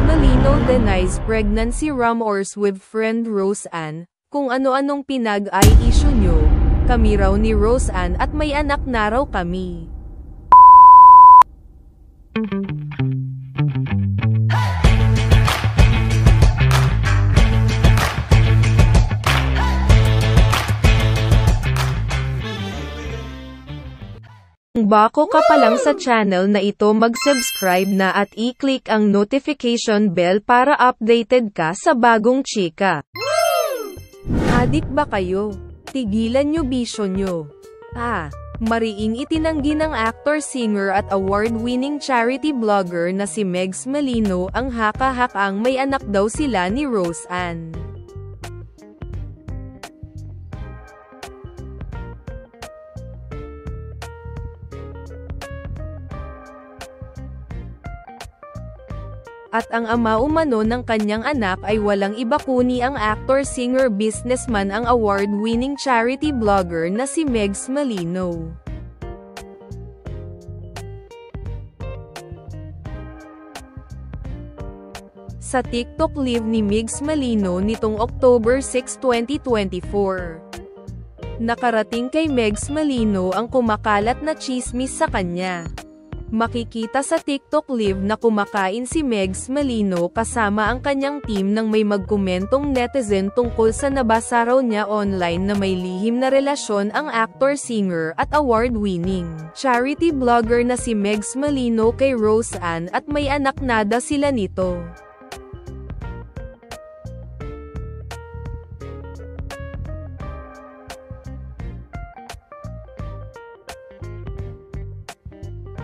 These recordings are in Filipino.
Malino denies pregnancy rumors with friend Rose Ann. Kung ano-anong pinag-i-issue nyo, kami raw ni Rose Ann at may anak na raw kami. Kung bago ka pa lang sa channel na ito, mag-subscribe na at i-click ang notification bell para updated ka sa bagong chika. Adik ba kayo? Tigilan nyo bisyo nyo. Mariing itinanggi ng actor, singer at award-winning charity blogger na si Megs Malino ang haka-hakang may anak daw sila ni Rose Ann. At ang ama umano ng kanyang anak ay walang iba kundi ang actor, singer, businessman, ang award-winning charity blogger na si Megs Malino. Sa TikTok live ni Megs Malino nitong October 6, 2024, nakarating kay Megs Malino ang kumakalat na tsismis sa kanya. Makikita sa TikTok live na kumakain si Megs Malino kasama ang kanyang team nang may magkomentong netizen tungkol sa nabasa raw niya online na may lihim na relasyon ang actor, singer at award-winning charity blogger na si Megs Malino kay Rose Ann at may anak na daw sila nito.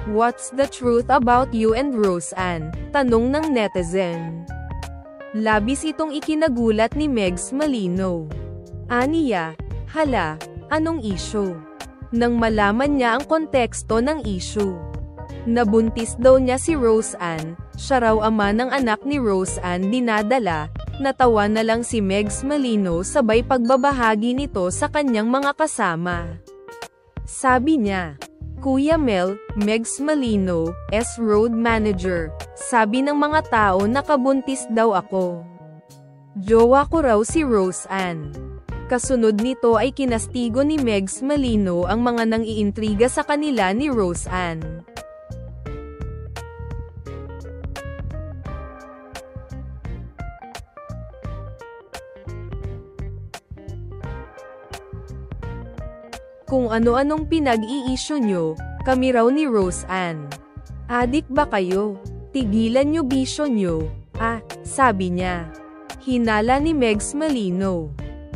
What's the truth about you and Rose Ann? Tanong ng netizen. Labis itong ikinagulat ni Megs Malino. Aniya, hala, anong issue? Nang malaman niya ang konteksto ng issue. Nabuntis daw niya si Rose Ann, siya raw ama ng anak ni Rose Ann dinadala. Natawa na lang si Megs Malino sabay pagbabahagi nito sa kanyang mga kasama. Sabi niya, Kuya Mel, Megs Malino, road manager, sabi ng mga tao nakabuntis daw ako. Jowa ko raw si Rose Ann. Kasunod nito ay kinastigo ni Megs Malino ang mga nang-iintriga sa kanila ni Rose Ann. Kung ano-anong pinag-i-issue nyo, kami raw ni Rose Ann. Adik ba kayo? Tigilan nyo bisyo nyo. Sabi niya. Hinala ni Megs Malino.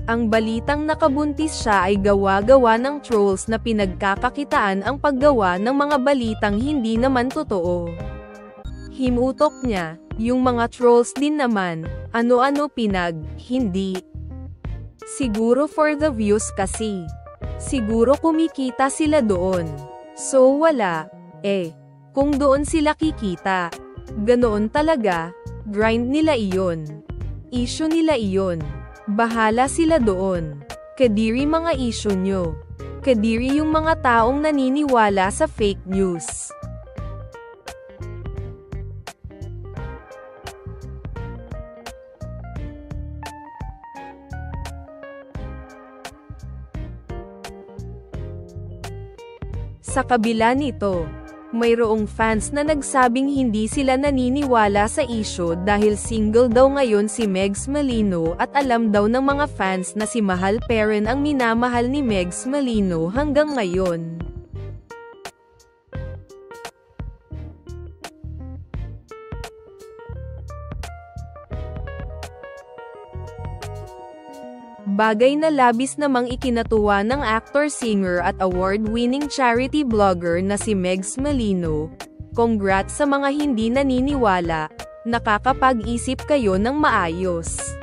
Ang balitang nakabuntis siya ay gawa-gawa ng trolls na pinagkakakitaan ang paggawa ng mga balitang hindi naman totoo. Himutok niya, yung mga trolls din naman, ano-ano hindi. Siguro for the views kasi. Siguro kumikita sila doon. So wala. Kung doon sila kikita. Ganoon talaga, grind nila iyon. Issue nila iyon. Bahala sila doon. Kadiri mga issue nyo. Kadiri yung mga taong naniniwala sa fake news. Sa kabila nito, mayroong fans na nagsabing hindi sila naniniwala sa issue dahil single daw ngayon si Megs Malino at alam daw ng mga fans na si Mahal Perren ang minamahal ni Megs Malino hanggang ngayon. Bagay na labis namang ikinatuwa ng actor, singer at award-winning charity blogger na si Megs Malino. Congrats sa mga hindi naniniwala, nakakapag-isip kayo ng maayos.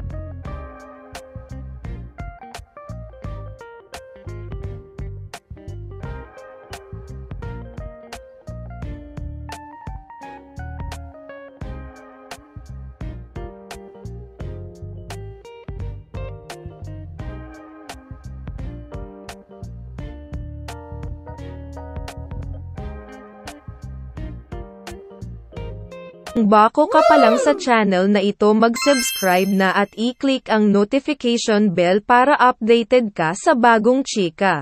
Kung bago ka pa lang sa channel na ito, mag-subscribe na at i-click ang notification bell para updated ka sa bagong chika.